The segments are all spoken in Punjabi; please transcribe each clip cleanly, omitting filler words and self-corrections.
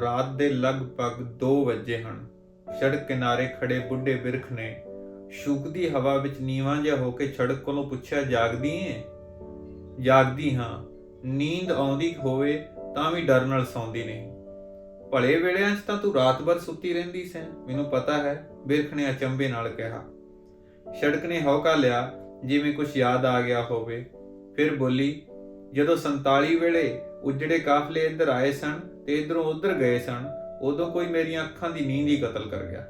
ਰਾਤ ਦੇ ਲਗਭਗ 2 ਵਜੇ ਹਨ। ਸੜਕ ਕਿਨਾਰੇ ਖੜੇ ਬੁੱਢੇ ਬਿਰਖ ਨੇ ਸ਼ੂਕਦੀ ਹਵਾ ਵਿੱਚ ਨੀਵਾਂ ਜਿਹਾ ਹੋ ਕੇ ਸੜਕ ਕੋਲੋਂ ਪੁੱਛਿਆ, ਜਾਗਦੀ ਏਂ? ਜਾਗਦੀ ਹਾਂ। ਨੀਂਦ ਆਉਂਦੀ ਹੋਵੇ ਤਾਂ ਵੀ ਡਰ ਨਾਲ ਸੌਂਦੀ ਨਹੀਂ। ਭਲੇ ਵੇਲਿਆਂ 'ਚ ਤਾਂ ਤੂੰ ਰਾਤ ਭਰ ਸੁੱਤੀ ਰਹਿੰਦੀ ਸੈਂ, ਮੈਨੂੰ ਪਤਾ ਹੈ, ਬਿਰਖ ਨੇ ਅਚੰਭੇ ਨਾਲ ਕਿਹਾ। ਸੜਕ ਨੇ ਹੌਕਾ ਲਿਆ ਜਿਵੇਂ ਕੁਝ ਯਾਦ ਆ ਗਿਆ ਹੋਵੇ। ਫਿਰ ਬੋਲੀ, ਜਦੋਂ 47 ਵੇਲੇ ਉਜੜੇ ਕਾਫਲੇ ਇੱਧਰ ਆਏ ਸਨ ਤੇ ਇੱਧਰੋਂ ਉੱਧਰ ਗਏ ਸਨ, ਉਦੋਂ ਕੋਈ ਮੇਰੀਆਂ ਅੱਖਾਂ ਦੀ ਨੀਂਦ ਹੀ ਕਤਲ ਕਰ ਗਿਆ।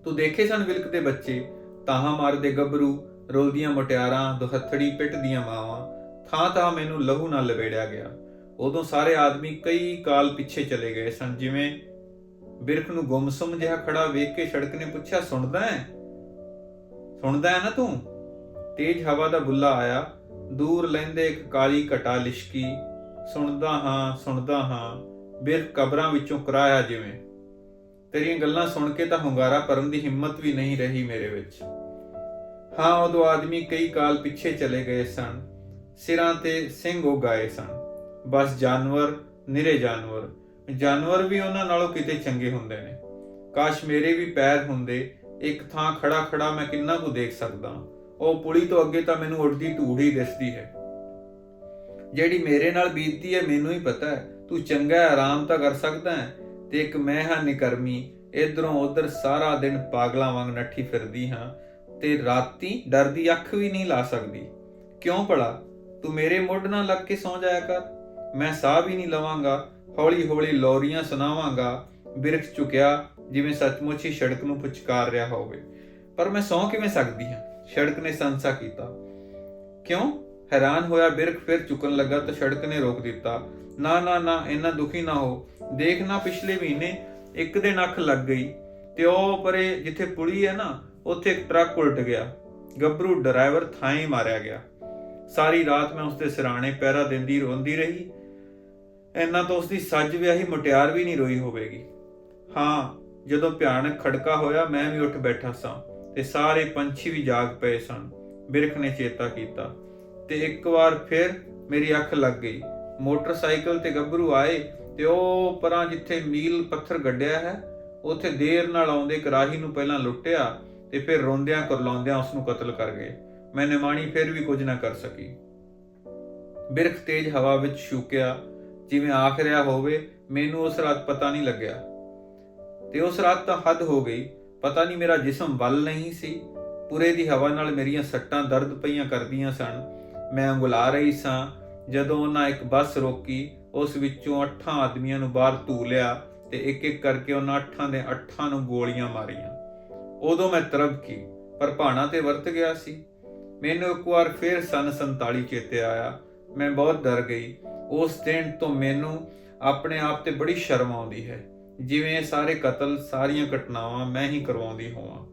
ਤੂੰ ਦੇਖੇ ਸਨ ਵਿਲਕਦੇ ਬੱਚੇ, ਤਾਹਾਂ ਮਾਰਦੇ ਗੱਭਰੂ, ਰੁਲਦੀਆਂ ਮੁਟਿਆਰਾਂ, ਦੁਹੱਥੜੀ ਪਿੱਟਦੀਆਂ ਮਾਵਾਂ। ਥਾਂ ਥਾਂ ਮੈਨੂੰ ਲਹੂ ਨਾਲ ਲਵੇੜਿਆ ਗਿਆ। ਉਦੋਂ ਸਾਰੇ ਆਦਮੀ ਕਈ ਕਾਲ ਪਿੱਛੇ ਚਲੇ ਗਏ ਸਨ। ਜਿਵੇਂ ਬਿਰਖ ਨੂੰ ਗੁੰਮਸੁੰਮ ਜਿਹਾ ਖੜਾ ਵੇਖ ਕੇ ਸੜਕ ਨੇ ਪੁੱਛਿਆ, ਸੁਣਦਾ ਹੈ ਨਾ ਤੂੰ? ਤੇਜ਼ ਹਵਾ ਦਾ ਬੁੱਲਾ ਆਇਆ। ਦੂਰ ਲਹਿੰਦੇ ਇੱਕ ਕਾਲੀ ਘਟਾ ਲਿਸ਼ਕੀ। ਸੁਣਦਾ ਹਾਂ। ਬਿਰਖ ਕਬਰਾਂ ਵਿੱਚੋਂ ਕਰਾਇਆ ਜਿਵੇਂ। ਤੇਰੀਆਂ ਗੱਲਾਂ ਸੁਣ ਕੇ ਤਾਂ ਹੁੰਗਾਰਾ ਭਰਨ ਦੀ ਹਿੰਮਤ ਵੀ ਨਹੀਂ ਰਹੀ ਮੇਰੇ ਵਿੱਚ। ਹਾਂ, ਉਦੋਂ ਆਦਮੀ ਕਈ ਕਾਲ ਪਿੱਛੇ ਚਲੇ ਗਏ ਸਨ। ਸਿਰਾਂ ਤੇ ਸਿੰਘ ਉੱਗ ਆਏ ਸਨ। ਬਸ ਜਾਨਵਰ, ਨਿਰੇ ਜਾਨਵਰ ਵੀ ਉਹਨਾਂ ਨਾਲੋਂ ਕਿਤੇ ਚੰਗੇ ਹੁੰਦੇ ਨੇ। ਕਾਸ਼ ਮੇਰੇ ਵੀ ਪੈਰ ਹੁੰਦੇ। ਇੱਕ ਥਾਂ ਖੜਾ ਮੈਂ ਕਿੰਨਾ ਕੁ ਦੇਖ ਸਕਦਾ। ਉਹ ਪੁਲੀ ਤੋਂ ਅੱਗੇ ਤਾਂ ਮੈਨੂੰ ਉੱਡਦੀ ਧੂੜ ਹੀ ਦਿਸਦੀ ਹੈ। ਜਿਹੜੀ ਮੇਰੇ ਨਾਲ ਬੀਤਦੀ ਹੈ ਮੈਨੂੰ ਹੀ ਪਤਾ ਹੈ। ਤੂੰ ਚੰਗਾ ਆਰਾਮ ਤਾਂ ਕਰ ਸਕਦਾ ਹੈ, ਤੇ ਇੱਕ ਮੈਂ ਹਾਂ ਨਿਕਰਮੀ, ਇੱਧਰੋਂ ਉੱਧਰ ਸਾਰਾ ਦਿਨ ਪਾਗਲਾਂ ਵਾਂਗ ਨੱਠੀ ਫਿਰਦੀ ਹਾਂ, ਤੇ ਰਾਤੀ ਡਰ ਦੀ ਅੱਖ ਵੀ ਨਹੀਂ ਲਾ ਸਕਦੀ। ਕਿਉਂ ਭਲਾ? ਤੂੰ ਮੇਰੇ ਮੁੱਢ ਨਾਲ ਲੱਗ ਕੇ ਸੌਂ ਜਾਇਆ ਕਰ। ਮੈਂ ਸਾਹ ਵੀ ਨਹੀਂ ਲਵਾਂਗਾ, ਹੌਲੀ ਹੌਲੀ ਲੋਰੀਆਂ ਸੁਣਾਵਾਂਗਾ। ਬਿਰਖ ਝੁਕਿਆ ਜਿਵੇਂ ਸੱਚਮੁੱਚ ਹੀ ਸੜਕ ਨੂੰ ਪੁਚਕਾਰ ਰਿਹਾ ਹੋਵੇ। ਪਰ ਮੈਂ ਸੌਂ ਕਿਵੇਂ ਸਕਦੀ ਹਾਂ? ਸੜਕ ਨੇ ਸੰਸਾ ਕੀਤਾ। ਕਿਉਂ? ਹੈਰਾਨ ਹੋਇਆ ਬਿਰਖ ਫਿਰ ਝੁਕਣ ਲੱਗਾ ਤਾਂ ਸੜਕ ਨੇ ਰੋਕ ਦਿੱਤਾ। ਨਾ, ਇੰਨਾ ਦੁਖੀ ਨਾ ਹੋ। ਦੇਖ ਨਾ, ਪਿਛਲੇ ਮਹੀਨੇ ਇੱਕ ਦਿਨ ਅੱਖ ਲੱਗ ਗਈ ਤੇ ਉਹ ਪਰੇ ਜਿੱਥੇ ਪੁਲੀ ਹੈ ਨਾ, ਉੱਥੇ ਇੱਕ ਟਰੱਕ ਉਲਟ ਗਿਆ। ਗੱਭਰੂ ਡਰਾਈਵਰ ਥਾਂ ਹੀ ਮਾਰਿਆ ਗਿਆ। ਸਾਰੀ ਰਾਤ ਮੈਂ ਉਸਦੇ ਸਿਰਾਣੇ ਪਹਿਰਾ ਦਿੰਦੀ ਰੋਂਦੀ ਰਹੀ। ਇੰਨਾ ਤਾਂ ਉਸਦੀ ਸੱਜ ਵਿਆਹੀ ਮੁਟਿਆਰ ਵੀ ਨਹੀਂ ਰੋਈ ਹੋਵੇਗੀ। ਹਾਂ, ਜਦੋਂ ਭਿਆਨਕ ਖੜਕਾ ਹੋਇਆ ਮੈਂ ਵੀ ਉੱਠ ਬੈਠਾ ਸਾਂ ਤੇ ਸਾਰੇ ਪੰਛੀ ਵੀ ਜਾਗ ਪਏ ਸਨ। ਬਿਰਖ ਨੇ ਚੇਤਾ ਕੀਤਾ ਤੇ ਇੱਕ ਵਾਰ ਫਿਰ ਮੇਰੀ ਅੱਖ ਲੱਗ ਗਈ। ਮੋਟਰਸਾਈਕਲ ਤੇ ਗੱਭਰੂ ਆਏ ਤੇ ਉਹ ਪਰਾਂ ਜਿੱਥੇ ਮੀਲ ਪੱਥਰ ਗੱਡਿਆ ਹੈ, ਉੱਥੇ ਦੇਰ ਨਾਲ ਆਉਂਦੇ ਕਰਾਹੀ ਨੂੰ ਪਹਿਲਾਂ ਲੁੱਟਿਆ ਤੇ ਫਿਰ ਰੋਂਦਿਆਂ ਕੁਰਲਾਉਂਦਿਆਂ ਉਸ ਨੂੰ ਕਤਲ ਕਰ ਗਏ। ਮੈਂ ਨਿਮਾਣੀ ਫਿਰ ਵੀ ਕੁਝ ਨਾ ਕਰ ਸਕੀ। ਬਿਰਖ ਤੇਜ਼ ਹਵਾ ਵਿੱਚ ਸ਼ੂਕਿਆ ਜਿਵੇਂ ਆਖ ਰਿਹਾ ਹੋਵੇ, ਮੈਨੂੰ ਉਸ ਰਾਤ ਪਤਾ ਨਹੀਂ ਲੱਗਿਆ। ਤੇ ਉਸ ਰਾਤ ਤਾਂ ਹੱਦ ਹੋ ਗਈ। ਪਤਾ ਨਹੀਂ ਮੇਰਾ ਜਿਸਮ ਵੱਲ ਨਹੀਂ ਸੀ। ਪੁਰੇ ਦੀ ਹਵਾ ਨਾਲ ਮੇਰੀਆਂ ਸੱਟਾਂ ਦਰਦ ਪਈਆਂ ਕਰਦੀਆਂ ਸਨ। ਮੈਂ ਅੰਗੁਲਾ ਰਹੀ ਸਾਂ ਜਦੋਂ ਉਹਨਾਂ ਇੱਕ ਬੱਸ ਰੋਕੀ। ਉਸ ਵਿੱਚੋਂ 8 ਆਦਮੀਆਂ ਨੂੰ ਬਾਹਰ ਧੂ ਲਿਆ ਤੇ ਇੱਕ ਇੱਕ ਕਰਕੇ ਉਹਨਾਂ 8 ਦੇ 8 ਨੂੰ ਗੋਲੀਆਂ ਮਾਰੀਆਂ। ਉਦੋਂ ਮੈਂ ਤਰਬਕੀ, ਪਰ ਭਾਣਾ ਤੇ ਵਰਤ ਗਿਆ ਸੀ। ਮੈਨੂੰ ਇੱਕ ਵਾਰ ਫਿਰ ਸੰਨ 47 ਚੇਤੇ ਆਇਆ। ਮੈਂ ਬਹੁਤ ਡਰ ਗਈ। ਉਸ ਦਿਨ ਤੋਂ ਮੈਨੂੰ ਆਪਣੇ ਆਪ ਤੇ ਬੜੀ ਸ਼ਰਮ ਆਉਂਦੀ ਹੈ, ਜਿਵੇਂ ਇਹ ਸਾਰੇ ਕਤਲ, ਸਾਰੀਆਂ ਘਟਨਾਵਾਂ ਮੈਂ ਹੀ ਕਰਵਾਉਂਦੀ ਹੋਵਾਂ।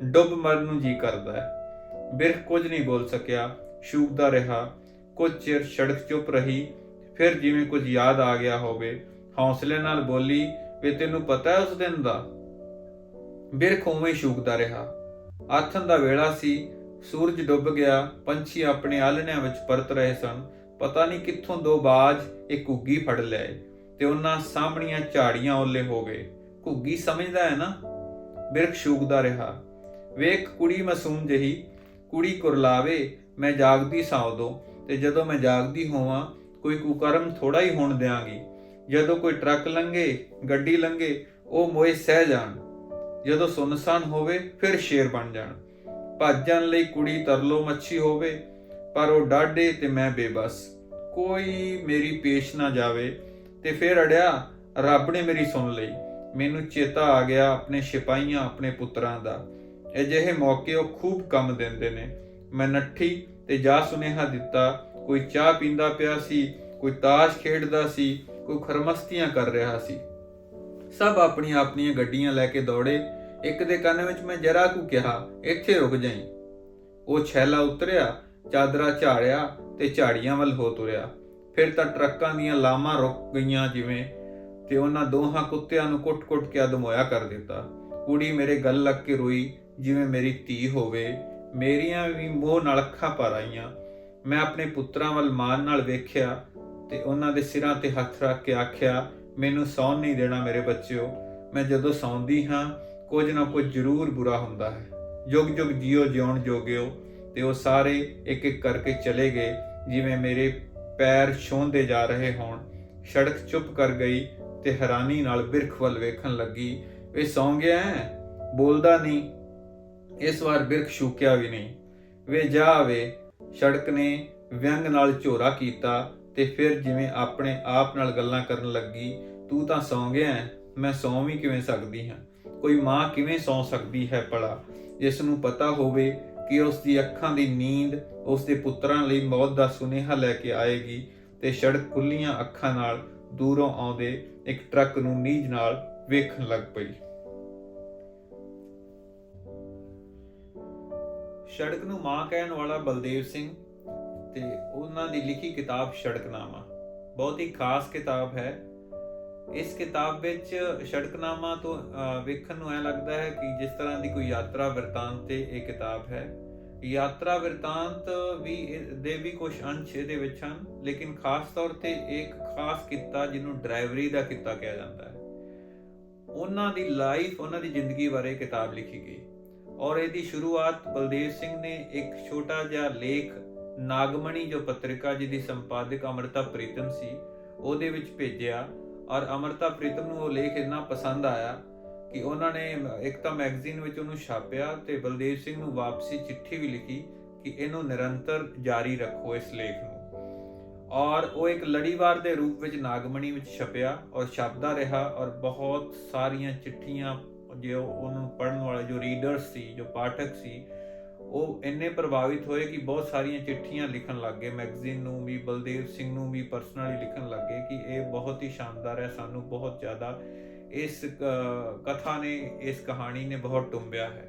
ਡੁੱਬ ਮਰਨ ਨੂੰ ਜੀ ਕਰਦਾ ਹੈ। ਬਿਰਖ ਕੁਝ ਨਹੀਂ ਬੋਲ ਸਕਿਆ, ਸ਼ੂਕਦਾ ਰਿਹਾ। ਕੁਝ ਚਿਰ ਸੜਕ ਚੁੱਪ ਰਹੀ। ਫਿਰ ਜਿਵੇਂ ਕੁਝ ਯਾਦ ਆ ਗਿਆ ਹੋਵੇ, ਹੌਸਲੇ ਨਾਲ ਬੋਲੀ, ਵੀ ਤੈਨੂੰ ਪਤਾ ਹੈ ਉਸ ਦਿਨ ਦਾ? ਬਿਰਖ ਉਵੇਂ ਸ਼ੂਕਦਾ ਰਿਹਾ। ਆਥਣ ਦਾ ਵੇਲਾ ਸੀ। ਸੂਰਜ ਡੁੱਬ ਗਿਆ। ਪੰਛੀ ਆਪਣੇ ਆਲ੍ਹਣਿਆਂ ਵਿੱਚ ਪਰਤ ਰਹੇ ਸਨ। ਪਤਾ ਨਹੀਂ ਕਿੱਥੋਂ 2 ਬਾਜ ਇੱਕ ਘੁੱਗੀ ਫੜ ਲਿਆਏ ਤੇ ਉਹਨਾਂ ਸਾਹਮਣੀਆਂ ਝਾੜੀਆਂ ਓਲੇ ਹੋ ਗਏ। ਘੁੱਗੀ ਸਮਝਦਾ ਹੈ ਨਾ? ਬਿਰਖ ਸ਼ੂਕਦਾ ਰਿਹਾ। ਵੇਖ ਕੁੜੀ ਮਾਸੂਮ ਜਿਹੀ, ਕੁੜੀ ਕੁਰਲਾਵੇ। ਮੈਂ ਜਾਗਦੀ ਸਾਂ ਉਦੋਂ, ਤੇ ਜਦੋਂ ਮੈਂ ਜਾਗਦੀ ਹੋਵਾਂ ਕੋਈ ਕੁਕਰਮ ਥੋੜਾ ਹੀ ਹੋਣ ਦਿਆਂਗੀ। ਜਦੋਂ ਕੋਈ ਟਰੱਕ ਲੰਘੇ, ਗੱਡੀ ਲੰਘੇ, ਉਹ ਮੋਏ ਸਹਿ ਜਾਣ। ਜਦੋਂ ਸੁੰਨਸਾਨ ਹੋਵੇ ਫਿਰ ਸ਼ੇਰ ਬਣ ਜਾਣ। ਭੱਜਣ ਲਈ ਕੁੜੀ ਤਰਲੋ ਮੱਛੀ ਹੋਵੇ, ਪਰ ਉਹ ਡਾਢੇ ਤੇ ਮੈਂ ਬੇਬਸ। ਕੋਈ ਮੇਰੀ ਪੇਸ਼ ਨਾ ਜਾਵੇ। ਤੇ ਫਿਰ ਅੜਿਆ, ਰੱਬ ਨੇ ਮੇਰੀ ਸੁਣ ਲਈ। ਮੈਨੂੰ ਚੇਤਾ ਆ ਗਿਆ ਆਪਣੇ ਸਿਪਾਹੀਆਂ, ਆਪਣੇ ਪੁੱਤਰਾਂ ਦਾ। ਅਜਿਹੇ ਮੌਕੇ ਉਹ ਖੂਬ ਕੰਮ ਦਿੰਦੇ ਨੇ। ਮੈਂ ਨੱਠੀ ਤੇ ਜਾ ਸੁਨੇਹਾ ਦਿੱਤਾ। ਕੋਈ ਚਾਹ ਪੀਂਦਾ ਪਿਆ ਸੀ, ਕੋਈ ਤਾਸ਼ ਖੇਡਦਾ ਸੀ, ਕੋਈ ਖਰਮਸਤੀਆਂ ਕਰ ਰਿਹਾ ਸੀ। ਸਭ ਆਪਣੀਆਂ ਆਪਣੀਆਂ ਗੱਡੀਆਂ ਲੈ ਕੇ ਦੌੜੇ। ਇੱਕ ਦੇ ਕੰਨ ਵਿੱਚ ਮੈਂ ਜਰਾ ਕੁ ਕਿਹਾ, ਇੱਥੇ ਰੁਕ ਜਾਈਂ। ਉਹ ਛੈਲਾ ਉਤਰਿਆ, ਚਾਦਰਾ ਝਾੜਿਆ ਤੇ ਝਾੜੀਆਂ ਵੱਲ ਹੋ ਤੁਰਿਆ। ਫਿਰ ਤਾਂ ਟਰੱਕਾਂ ਦੀਆਂ ਲਾਮਾਂ ਰੁਕ ਗਈਆਂ ਜਿਵੇਂ, ਤੇ ਉਹਨਾਂ ਦੋਹਾਂ ਕੁੱਤਿਆਂ ਨੂੰ ਕੁੱਟ-ਕੁੱਟ ਕੇ ਅਧਮੋਇਆ ਕਰ ਦਿੱਤਾ। ਕੁੜੀ ਮੇਰੇ ਗਲ ਲੱਗ ਕੇ ਰੋਈ ਜਿਵੇਂ ਮੇਰੀ ਧੀ ਹੋਵੇ। ਮੇਰੀਆਂ ਵੀ ਮੋਹ ਨਾਲ ਅੱਖਾਂ ਭਰ ਆਈਆਂ। ਮੈਂ ਆਪਣੇ ਪੁੱਤਰਾਂ ਵੱਲ ਮਾਣ ਨਾਲ ਵੇਖਿਆ ਤੇ ਉਹਨਾਂ ਦੇ ਸਿਰਾਂ ਤੇ ਹੱਥ ਰੱਖ ਕੇ ਆਖਿਆ, ਮੈਨੂੰ ਸੌਣ ਨਹੀਂ ਦੇਣਾ ਮੇਰੇ ਬੱਚਿਓ। ਮੈਂ ਜਦੋਂ ਸੌਂਦੀ ਹਾਂ ਕੁਝ ਨਾ ਕੁਝ ਜ਼ਰੂਰ ਬੁਰਾ ਹੁੰਦਾ ਹੈ। ਜੁਗ ਜੁਗ ਜੀਓ ਜਿਉਣ ਜੋਗਿਓ। ਤੇ ਉਹ ਸਾਰੇ ਇੱਕ ਇੱਕ ਕਰਕੇ ਚਲੇ ਗਏ, ਜਿਵੇਂ ਮੇਰੇ ਪੈਰ ਛੂੰਹਦੇ ਜਾ ਰਹੇ ਹੋਣ। ਸੜਕ ਚੁੱਪ ਕਰ ਗਈ ਤੇ ਹੈਰਾਨੀ ਨਾਲ ਬਿਰਖ ਵੱਲ ਵੇਖਣ ਲੱਗੀ। ਵੇ ਸੌਂ ਗਿਆ ਹੈ? ਬੋਲਦਾ ਨਹੀਂ। ਇਸ ਵਾਰ ਬਿਰਖ ਸ਼ੂਕਿਆ ਵੀ ਨਹੀਂ। ਵੇ ਜਾ ਵੇ। ਸੜਕ ਨੇ ਵਿਅੰਗ ਨਾਲ ਝੋਰਾ ਕੀਤਾ ਤੇ ਫਿਰ ਜਿਵੇਂ ਆਪਣੇ ਆਪ ਨਾਲ ਗੱਲਾਂ ਕਰਨ ਲੱਗੀ। ਤੂੰ ਤਾਂ ਸੌਂ ਗਿਆ ਹੈ, ਮੈਂ ਸੌਂ ਵੀ ਕਿਵੇਂ ਸਕਦੀ ਹਾਂ? ਕੋਈ ਮਾਂ ਕਿਵੇਂ ਸੌਂ ਸਕਦੀ ਹੈ ਭਲਾ, ਜਿਸ ਨੂੰ ਪਤਾ ਹੋਵੇ ਕਿ ਉਸ ਦੀ ਅੱਖਾਂ ਦੀ ਨੀਂਦ ਉਸ ਦੇ ਪੁੱਤਰਾਂ ਲਈ ਮੌਤ ਦਾ ਸੁਨੇਹਾ ਲੈ ਕੇ ਆਏਗੀ। ਤੇ ਸੜਕ ਖੁੱਲੀਆਂ ਅੱਖਾਂ ਨਾਲ ਦੂਰੋਂ ਆਉਂਦੇ ਇੱਕ ਟਰੱਕ ਨੂੰ ਨੀਝ ਨਾਲ ਵੇਖਣ ਲੱਗ ਪਈ। ਸੜਕ ਨੂੰ ਮਾਂ ਕਹਿਣ ਵਾਲਾ ਬਲਦੇਵ ਸਿੰਘ ਤੇ ਉਹਨਾਂ ਦੀ ਲਿਖੀ ਕਿਤਾਬ ਸੜਕਨਾਮਾ ਬਹੁਤ ਹੀ ਖਾਸ ਕਿਤਾਬ ਹੈ। ਇਸ ਕਿਤਾਬ ਵਿੱਚ ਸੜਕਨਾਮਾ ਤੋਂ ਵੇਖਣ ਨੂੰ ਐ ਲੱਗਦਾ ਹੈ ਕਿ ਜਿਸ ਤਰ੍ਹਾਂ ਦੀ ਕੋਈ ਯਾਤਰਾ ਬਿਰਤਾਂਤ ਤੇ ਇਹ ਕਿਤਾਬ ਹੈ। ਯਾਤਰਾ ਬਿਰਤਾਂਤ ਦੇ ਵੀ ਕੁਝ ਅੰਸ਼ ਇਹਦੇ ਵਿੱਚ ਹਨ, ਲੇਕਿਨ ਖਾਸ ਤੌਰ ਤੇ ਇੱਕ ਖਾਸ ਕਿੱਤਾ ਜਿਹਨੂੰ ਡਰਾਈਵਰੀ ਦਾ ਕਿੱਤਾ ਕਿਹਾ ਜਾਂਦਾ ਹੈ, ਉਹਨਾਂ ਦੀ ਲਾਈਫ, ਉਹਨਾਂ ਦੀ ਜ਼ਿੰਦਗੀ ਬਾਰੇ ਕਿਤਾਬ ਲਿਖੀ ਗਈ। ਔਰ ਇਹਦੀ ਸ਼ੁਰੂਆਤ ਬਲਦੇਵ ਸਿੰਘ ਨੇ ਇੱਕ ਛੋਟਾ ਜਿਹਾ ਲੇਖ ਨਾਗਮਣੀ ਜੋ ਪੱਤਰਿਕਾ ਜਿਹਦੀ ਸੰਪਾਦਕ ਅੰਮ੍ਰਿਤਾ ਪ੍ਰੀਤਮ ਸੀ ਉਹਦੇ ਵਿੱਚ ਭੇਜਿਆ। ਔਰ ਅੰਮ੍ਰਿਤਾ ਪ੍ਰੀਤਮ ਨੂੰ ਉਹ ਲੇਖ ਇੰਨਾ ਪਸੰਦ ਆਇਆ ਕਿ ਉਹਨਾਂ ਨੇ ਇੱਕ ਤਾਂ ਮੈਗਜ਼ੀਨ ਵਿੱਚ ਉਹਨੂੰ ਛਾਪਿਆ ਤੇ ਬਲਦੇਵ ਸਿੰਘ ਨੂੰ ਵਾਪਸੀ ਚਿੱਠੀ ਵੀ ਲਿਖੀ ਕਿ ਇਹਨੂੰ ਨਿਰੰਤਰ ਜਾਰੀ ਰੱਖੋ ਇਸ ਲੇਖ ਨੂੰ। ਔਰ ਉਹ ਇੱਕ ਲੜੀਵਾਰ ਦੇ ਰੂਪ ਵਿੱਚ ਨਾਗਮਣੀ ਵਿੱਚ ਛਪਿਆ ਔਰ ਛਪਦਾ ਰਿਹਾ। ਔਰ ਬਹੁਤ ਸਾਰੀਆਂ ਚਿੱਠੀਆਂ ਜੋ ਉਹਨਾਂ ਨੂੰ ਪੜ੍ਹਨ ਵਾਲੇ ਜੋ ਰੀਡਰਸ ਸੀ, ਜੋ ਪਾਠਕ ਸੀ, ਉਹ ਇੰਨੇ ਪ੍ਰਭਾਵਿਤ ਹੋਏ ਕਿ ਬਹੁਤ ਸਾਰੀਆਂ ਚਿੱਠੀਆਂ ਲਿਖਣ ਲੱਗ ਗਏ ਮੈਗਜ਼ੀਨ ਨੂੰ ਵੀ, ਬਲਦੇਵ ਸਿੰਘ ਨੂੰ ਵੀ ਪਰਸਨਲੀ ਲਿਖਣ ਲੱਗ ਗਏ ਕਿ ਇਹ ਬਹੁਤ ਹੀ ਸ਼ਾਨਦਾਰ ਹੈ, ਸਾਨੂੰ ਬਹੁਤ ਜ਼ਿਆਦਾ ਇਸ ਕਥਾ ਨੇ, ਇਸ ਕਹਾਣੀ ਨੇ ਬਹੁਤ ਟੁੰਬਿਆ ਹੈ।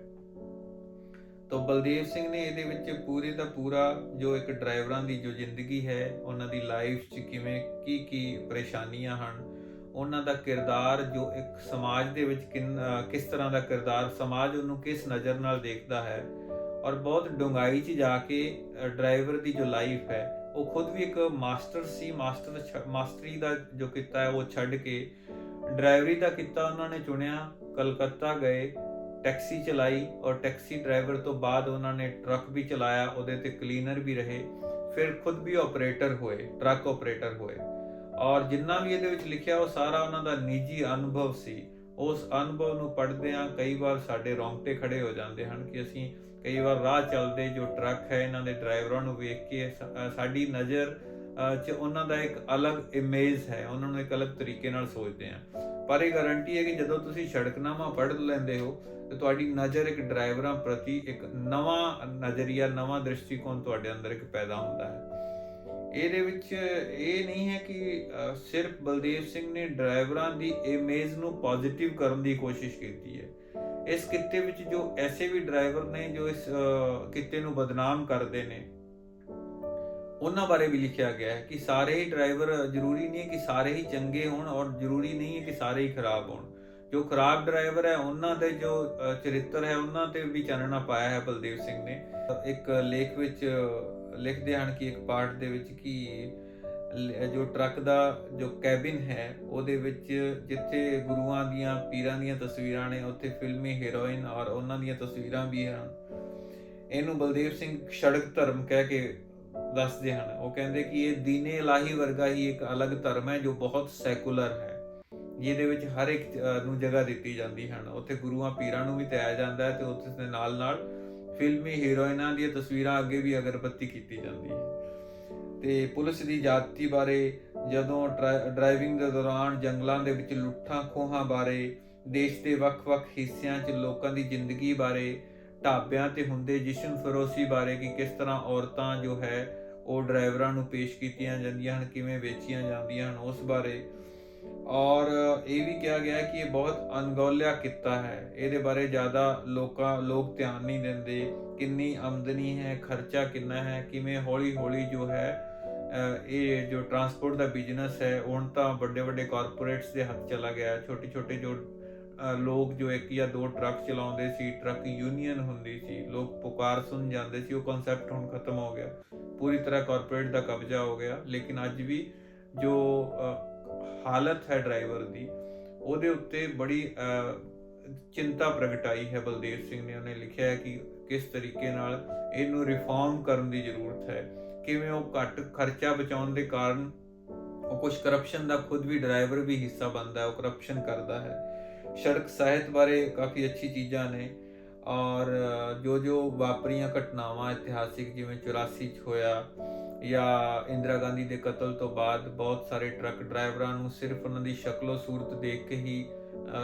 ਤਾਂ ਬਲਦੇਵ ਸਿੰਘ ਨੇ ਇਹਦੇ ਵਿੱਚ ਪੂਰੇ ਦਾ ਪੂਰਾ ਜੋ ਇੱਕ ਡਰਾਈਵਰਾਂ ਦੀ ਜੋ ਜ਼ਿੰਦਗੀ ਹੈ, ਉਹਨਾਂ ਦੀ ਲਾਈਫ 'ਚ ਕਿਵੇਂ ਕੀ ਪਰੇਸ਼ਾਨੀਆਂ ਹਨ, ਉਹਨਾਂ ਦਾ ਕਿਰਦਾਰ ਜੋ ਇੱਕ ਸਮਾਜ ਦੇ ਵਿੱਚ ਕਿਸ ਤਰ੍ਹਾਂ ਦਾ ਕਿਰਦਾਰ, ਸਮਾਜ ਉਹਨੂੰ ਕਿਸ ਨਜ਼ਰ ਨਾਲ ਦੇਖਦਾ ਹੈ, ਔਰ ਬਹੁਤ ਡੂੰਘਾਈ 'ਚ ਜਾ ਕੇ ਡਰਾਈਵਰ ਦੀ ਜੋ ਲਾਈਫ ਹੈ, ਉਹ ਖੁਦ ਵੀ ਇੱਕ ਮਾਸਟਰ ਸੀ। ਮਾਸਟਰੀ ਦਾ ਜੋ ਕਿੱਤਾ ਹੈ ਉਹ ਛੱਡ ਕੇ ਡਰਾਈਵਰੀ ਦਾ ਕਿੱਤਾ ਉਹਨਾਂ ਨੇ ਚੁਣਿਆ। ਕਲਕੱਤਾ ਗਏ, ਟੈਕਸੀ ਚਲਾਈ ਔਰ ਟੈਕਸੀ ਡਰਾਈਵਰ ਤੋਂ ਬਾਅਦ ਉਹਨਾਂ ਨੇ ਟਰੱਕ ਵੀ ਚਲਾਇਆ, ਉਹਦੇ ਤੇ ਕਲੀਨਰ ਵੀ ਰਹੇ, ਫਿਰ ਖੁਦ ਵੀ ਆਪਰੇਟਰ ਹੋਏ, ਟਰੱਕ ਆਪਰੇਟਰ ਹੋਏ। ਔਰ ਜਿੰਨਾ ਵੀ ਇਹਦੇ ਵਿੱਚ ਲਿਖਿਆ ਉਹ ਸਾਰਾ ਉਹਨਾਂ ਦਾ ਨਿੱਜੀ ਅਨੁਭਵ ਸੀ। ਉਸ ਅਨੁਭਵ ਨੂੰ ਪੜ੍ਹਦਿਆਂ ਕਈ ਵਾਰ ਸਾਡੇ ਰੌਂਗਟੇ ਖੜੇ ਹੋ ਜਾਂਦੇ ਹਨ ਕਿ ਅਸੀਂ ਕਈ ਵਾਰ ਰਾਹ ਚੱਲਦੇ ਜੋ ਟਰੱਕ ਹੈ ਇਹਨਾਂ ਦੇ ਡਰਾਈਵਰਾਂ ਨੂੰ ਵੇਖ ਕੇ ਸਾਡੀ ਨਜ਼ਰ 'ਚ ਉਹਨਾਂ ਦਾ ਇੱਕ ਅਲੱਗ ਇਮੇਜ ਹੈ, ਉਹਨਾਂ ਨੂੰ ਇੱਕ ਅਲੱਗ ਤਰੀਕੇ ਨਾਲ ਸੋਚਦੇ ਹਾਂ। ਪਰ ਇਹ ਗਾਰੰਟੀ ਹੈ ਕਿ ਜਦੋਂ ਤੁਸੀਂ ਸੜਕਨਾਮਾ ਪੜ੍ਹ ਲੈਂਦੇ ਹੋ ਤੇ ਤੁਹਾਡੀ ਨਜ਼ਰ ਇੱਕ ਡਰਾਈਵਰਾਂ ਪ੍ਰਤੀ ਇੱਕ ਨਵਾਂ ਨਜ਼ਰੀਆ, ਨਵਾਂ ਦ੍ਰਿਸ਼ਟੀਕੋਣ ਤੁਹਾਡੇ ਅੰਦਰ ਇੱਕ ਪੈਦਾ ਹੁੰਦਾ ਹੈ। ਇਹਦੇ ਵਿੱਚ ਇਹ ਨਹੀਂ ਹੈ ਕਿ ਸਿਰਫ ਬਲਦੇਵ ਸਿੰਘ ਨੇ ਡਰਾਈਵਰਾਂ ਦੀ ਇਮੇਜ ਨੂੰ ਪੋਜ਼ਿਟਿਵ ਕਰਨ ਦੀ ਕੋਸ਼ਿਸ਼ ਕੀਤੀ ਹੈ। ਇਸ ਕਿੱਤੇ ਵਿੱਚ ਜੋ ਐਸੇ ਵੀ ਡਰਾਈਵਰ ਨੇ ਜੋ ਇਸ ਕਿੱਤੇ ਨੂੰ ਬਦਨਾਮ ਕਰਦੇ ਨੇ, ਉਹਨਾਂ ਬਾਰੇ ਵੀ ਲਿਖਿਆ ਗਿਆ ਹੈ ਕਿ ਸਾਰੇ ਹੀ ਡਰਾਈਵਰ ਜ਼ਰੂਰੀ ਨਹੀਂ ਹੈ ਕਿ ਸਾਰੇ ਹੀ ਚੰਗੇ ਹੋਣ ਔਰ ਜ਼ਰੂਰੀ ਨਹੀਂ ਹੈ ਕਿ ਸਾਰੇ ਹੀ ਖਰਾਬ ਹੋਣ। ਜੋ ਖਰਾਬ ਡਰਾਈਵਰ ਹੈ ਉਹਨਾਂ ਦੇ ਜੋ ਚਰਿੱਤਰ ਹੈ ਉਹਨਾਂ ਤੇ ਵੀ ਚਾਨਣਾ ਪਾਇਆ ਹੈ ਬਲਦੇਵ ਸਿੰਘ ਨੇ। ਇੱਕ ਲੇਖ ਵਿੱਚ ਲਿਖਦੇ ਹਨ ਕਿ ਇੱਕ ਪਾਠ ਦੇ ਵਿੱਚ ਕਿ ਜੋ ਟਰੱਕ ਦਾ ਜੋ ਕੈਬਿਨ ਹੈ ਉਹਦੇ ਵਿੱਚ ਜਿੱਥੇ ਗੁਰੂਆਂ ਦੀਆਂ, ਪੀਰਾਂ ਦੀਆਂ ਤਸਵੀਰਾਂ ਨੇ, ਉੱਥੇ ਫਿਲਮੀ ਹੀਰੋਇਨ ਔਰ ਉਹਨਾਂ ਦੀਆਂ ਤਸਵੀਰਾਂ ਵੀ ਹਨ। ਇਹਨੂੰ ਬਲਦੇਵ ਸਿੰਘ ਸੜਕ ਧਰਮ ਕਹਿ ਕੇ ਦੱਸਦੇ ਹਨ। ਉਹ ਕਹਿੰਦੇ ਕਿ ਇਹ ਦੀਨੇ ਇਲਾਹੀ ਵਰਗਾ ਹੀ ਇੱਕ ਅਲੱਗ ਧਰਮ ਹੈ ਜੋ ਬਹੁਤ ਸੈਕੂਲਰ ਹੈ, ਜਿਹਦੇ ਵਿੱਚ ਹਰ ਇੱਕ ਨੂੰ ਜਗ੍ਹਾ ਦਿੱਤੀ ਜਾਂਦੀ ਹਨ। ਉੱਥੇ ਗੁਰੂਆਂ ਪੀਰਾਂ ਨੂੰ ਵੀ ਧਿਆਇਆ ਜਾਂਦਾ ਹੈ ਤੇ ਉਸ ਦੇ ਨਾਲ ਨਾਲ ਫਿਲਮੀ ਹੀਰੋਇਨਾਂ ਦੀਆਂ ਤਸਵੀਰਾਂ ਅੱਗੇ ਵੀ ਅਗਰਬੱਤੀ ਕੀਤੀ ਜਾਂਦੀ ਹੈ। ਤੇ ਪੁਲਿਸ ਦੀ ਜਾਤੀ ਬਾਰੇ, ਜਦੋਂ ਡਰਾਈਵਿੰਗ ਦੇ ਦੌਰਾਨ ਜੰਗਲਾਂ ਦੇ ਵਿੱਚ ਲੁੱਟਾਂ ਖੋਹਾਂ ਬਾਰੇ, ਦੇਸ਼ ਦੇ ਵੱਖ-ਵੱਖ ਹਿੱਸਿਆਂ 'ਚ ਲੋਕਾਂ ਦੀ ਜ਼ਿੰਦਗੀ ਬਾਰੇ, ਢਾਬਿਆਂ ਤੇ ਹੁੰਦੇ ਜਿਸ਼ਮ ਫਰੋਸ਼ੀ ਬਾਰੇ ਕਿ ਕਿਸ ਤਰ੍ਹਾਂ ਔਰਤਾਂ ਜੋ ਹੈ ਉਹ ਡਰਾਈਵਰਾਂ ਨੂੰ ਪੇਸ਼ ਕੀਤੀਆਂ ਜਾਂਦੀਆਂ ਹਨ, ਕਿਵੇਂ ਵੇਚੀਆਂ ਜਾਂਦੀਆਂ ਹਨ, ਉਸ ਬਾਰੇ। ਔਰ ਇਹ ਵੀ ਕਿਹਾ ਗਿਆ ਕਿ ਇਹ ਬਹੁਤ ਅਣਗੌਲਿਆ ਕਿੱਤਾ ਹੈ, ਇਹਦੇ ਬਾਰੇ ਜ਼ਿਆਦਾ ਲੋਕ ਧਿਆਨ ਨਹੀਂ ਦਿੰਦੇ। ਕਿੰਨੀ ਆਮਦਨੀ ਹੈ, ਖਰਚਾ ਕਿੰਨਾ ਹੈ, ਕਿਵੇਂ ਹੌਲੀ-ਹੌਲੀ ਜੋ ਹੈ ਇਹ ਜੋ ਟਰਾਂਸਪੋਰਟ ਦਾ ਬਿਜ਼ਨਸ ਹੈ ਹੁਣ ਤਾਂ ਵੱਡੇ ਕਾਰਪੋਰੇਟਸ ਦੇ ਹੱਥ ਚਲਾ ਗਿਆ। ਛੋਟੇ ਜੋ ਲੋਕ ਜੋ ਇੱਕ ਜਾਂ ਦੋ ਟਰੱਕ ਚਲਾਉਂਦੇ ਸੀ, ਟਰੱਕ ਯੂਨੀਅਨ ਹੁੰਦੀ ਸੀ, ਲੋਕ ਪੁਕਾਰ ਸੁਣ ਜਾਂਦੇ ਸੀ, ਉਹ ਕਨਸੈਪਟ ਹੁਣ ਖਤਮ ਹੋ ਗਿਆ, ਪੂਰੀ ਤਰ੍ਹਾਂ ਕਾਰਪੋਰੇਟ ਦਾ ਕਬਜ਼ਾ ਹੋ ਗਿਆ। ਲੇਕਿਨ ਅੱਜ ਵੀ ਜੋ ਹਾਲਤ ਹੈ ਡਰਾਈਵਰ ਦੀ, ਉਹਦੇ ਉੱਤੇ ਬੜੀ ਚਿੰਤਾ ਪ੍ਰਗਟਾਈ ਹੈ ਬਲਦੇਵ ਸਿੰਘ ਨੇ। ਉਹਨੇ ਲਿਖਿਆ ਹੈ ਕਿ ਕਿਸ ਤਰੀਕੇ ਨਾਲ ਇਹਨੂੰ ਰਿਫਾਰਮ ਕਰਨ ਦੀ ਜ਼ਰੂਰਤ ਹੈ, ਕਿਵੇਂ ਉਹ ਘੱਟ ਖਰਚਾ ਬਚਾਉਣ ਦੇ ਕਾਰਨ ਉਹ ਕੁਝ ਕਰਪਸ਼ਨ ਦਾ ਖੁਦ ਵੀ ਡਰਾਈਵਰ ਵੀ ਹਿੱਸਾ ਬਣਦਾ ਹੈ, ਉਹ ਕਰਪਸ਼ਨ ਕਰਦਾ ਹੈ। ਸੜਕ ਸਾਹਿਤ ਬਾਰੇ ਕਾਫੀ ਅੱਛੀ ਚੀਜ਼ਾਂ ਨੇ, ਔਰ ਜੋ ਵਾਪਰੀਆਂ ਘਟਨਾਵਾਂ ਇਤਿਹਾਸਿਕ, ਜਿਵੇਂ 84 'ਚ ਹੋਇਆ ਜਾਂ ਇੰਦਰਾ ਗਾਂਧੀ ਦੇ ਕਤਲ ਤੋਂ ਬਾਅਦ ਬਹੁਤ ਸਾਰੇ ਟਰੱਕ ਡਰਾਈਵਰਾਂ ਨੂੰ ਸਿਰਫ ਉਹਨਾਂ ਦੀ ਸ਼ਕਲੋ ਸੂਰਤ ਦੇਖ ਕੇ ਹੀ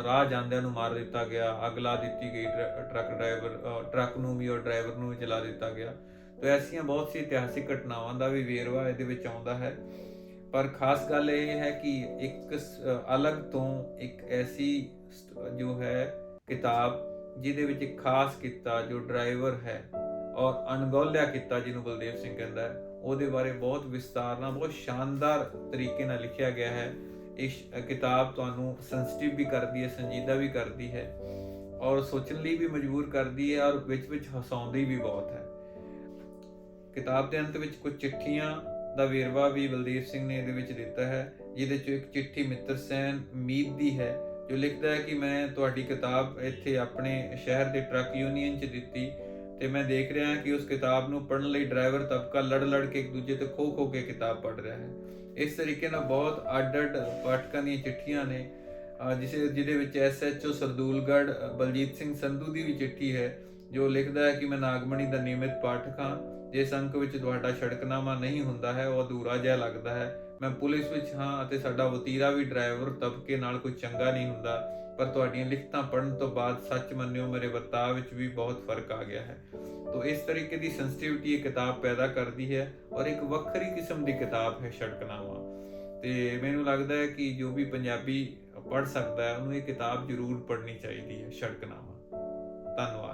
ਰਾਹ ਜਾਂਦਿਆਂ ਨੂੰ ਮਾਰ ਦਿੱਤਾ ਗਿਆ, ਅੱਗ ਲਾ ਦਿੱਤੀ ਗਈ ਟਰੱਕ ਨੂੰ ਵੀ ਔਰ ਡਰਾਈਵਰ ਨੂੰ ਵੀ ਜਲਾ ਦਿੱਤਾ ਗਿਆ। ਤਾਂ ਐਸੀਆਂ ਬਹੁਤ ਸੀ ਇਤਿਹਾਸਿਕ ਘਟਨਾਵਾਂ ਦਾ ਵੀ ਵੇਰਵਾ ਇਹਦੇ ਵਿੱਚ ਆਉਂਦਾ ਹੈ। ਪਰ ਖਾਸ ਗੱਲ ਇਹ ਹੈ ਕਿ ਇੱਕ ਅਲੱਗ ਤੋਂ ਇੱਕ ਐਸੀ ਜੋ ਹੈ ਕਿਤਾਬ ਜਿਹਦੇ ਵਿੱਚ ਇੱਕ ਖਾਸ ਕਿੱਤਾ ਜੋ ਡਰਾਈਵਰ ਹੈ ਔਰ ਅਣਗੌਲਿਆ ਕਿੱਤਾ ਜਿਹਨੂੰ ਬਲਦੇਵ ਸਿੰਘ ਕਹਿੰਦਾ ਹੈ, ਉਹਦੇ ਬਾਰੇ ਬਹੁਤ ਵਿਸਤਾਰ ਨਾਲ, ਬਹੁਤ ਸ਼ਾਨਦਾਰ ਤਰੀਕੇ ਨਾਲ ਲਿਖਿਆ ਗਿਆ ਹੈ। ਇਸ ਕਿਤਾਬ ਤੁਹਾਨੂੰ ਸੈਂਸਿਟਿਵ ਵੀ ਕਰਦੀ ਹੈ, ਸੰਜੀਦਾ ਵੀ ਕਰਦੀ ਹੈ, ਔਰ ਸੋਚਣ ਲਈ ਵੀ ਮਜਬੂਰ ਕਰਦੀ ਹੈ, ਔਰ ਵਿੱਚ ਹਸਾਉਂਦੀ ਵੀ ਬਹੁਤ ਹੈ। ਕਿਤਾਬ ਦੇ ਅੰਤ ਵਿੱਚ ਕੁਝ ਚਿੱਠੀਆਂ ਦਾ ਵੇਰਵਾ ਵੀ ਬਲਦੇਵ ਸਿੰਘ ਨੇ ਇਹਦੇ ਵਿੱਚ ਦਿੱਤਾ ਹੈ, ਜਿਹਦੇ 'ਚੋਂ ਇੱਕ ਚਿੱਠੀ ਮਿੱਤਰ ਸੈਨ ਮੀਤ ਦੀ ਹੈ, ਜੋ ਲਿਖਦਾ ਹੈ ਕਿ ਮੈਂ ਤੁਹਾਡੀ ਕਿਤਾਬ ਇੱਥੇ ਆਪਣੇ ਸ਼ਹਿਰ ਦੇ ਟਰੱਕ ਯੂਨੀਅਨ 'ਚ ਦਿੱਤੀ ਤੇ ਮੈਂ ਦੇਖ ਰਿਹਾ ਹਾਂ ਕਿ ਉਸ ਕਿਤਾਬ ਨੂੰ ਪੜ੍ਹਨ ਲਈ ਡਰਾਈਵਰ ਤਬਕਾ ਲੜ ਕੇ ਇੱਕ ਦੂਜੇ ਤੇ ਖੋ ਕੇ ਕਿਤਾਬ ਪੜ੍ਹ ਰਿਹਾ ਹੈ। ਇਸ ਤਰੀਕੇ ਨਾਲ ਬਹੁਤ ਅੱਡ ਪਾਠਕਾਂ ਦੀਆਂ ਚਿੱਠੀਆਂ ਨੇ, ਜਿਹਦੇ ਵਿੱਚ SHO ਸਰਦੂਲਗੜ੍ਹ ਬਲਜੀਤ ਸਿੰਘ ਸੰਧੂ ਦੀ ਵੀ ਚਿੱਠੀ ਹੈ, ਜੋ ਲਿਖਦਾ ਹੈ ਕਿ ਮੈਂ ਨਾਗਮਣੀ ਦਾ ਨਿਯਮਿਤ ਪਾਠਕ ਹਾਂ। ਜਿਸ ਅੰਕ ਵਿੱਚ ਤੁਹਾਡਾ ਸੜਕਨਾਮਾ ਨਹੀਂ ਹੁੰਦਾ ਹੈ ਉਹ ਅਧੂਰਾ ਜਿਹਾ ਲੱਗਦਾ ਹੈ। ਮੈਂ ਪੁਲਿਸ ਵਿੱਚ ਹਾਂ ਅਤੇ ਸਾਡਾ ਵਤੀਰਾ ਵੀ ਡਰਾਈਵਰ ਤਬਕੇ ਨਾਲ ਕੋਈ ਚੰਗਾ ਨਹੀਂ ਹੁੰਦਾ, ਪਰ ਤੁਹਾਡੀਆਂ ਲਿਖਤਾਂ ਪੜ੍ਹਨ ਤੋਂ ਬਾਅਦ ਸੱਚ ਮੰਨਿਓ ਮੇਰੇ ਵਰਤਾਅ ਵਿੱਚ ਵੀ ਬਹੁਤ ਫਰਕ ਆ ਗਿਆ ਹੈ। तो इस तरीके की सेंसिटिविटी ये किताब पैदा करती है और एक वक्री किस्म की किताब है सड़कनामा। तो मैनू लगता है कि जो भी पंजाबी पढ़ सकता है उन्हें ये किताब जरूर पढ़नी चाहिए है, सड़कनामा। धन्यवाद।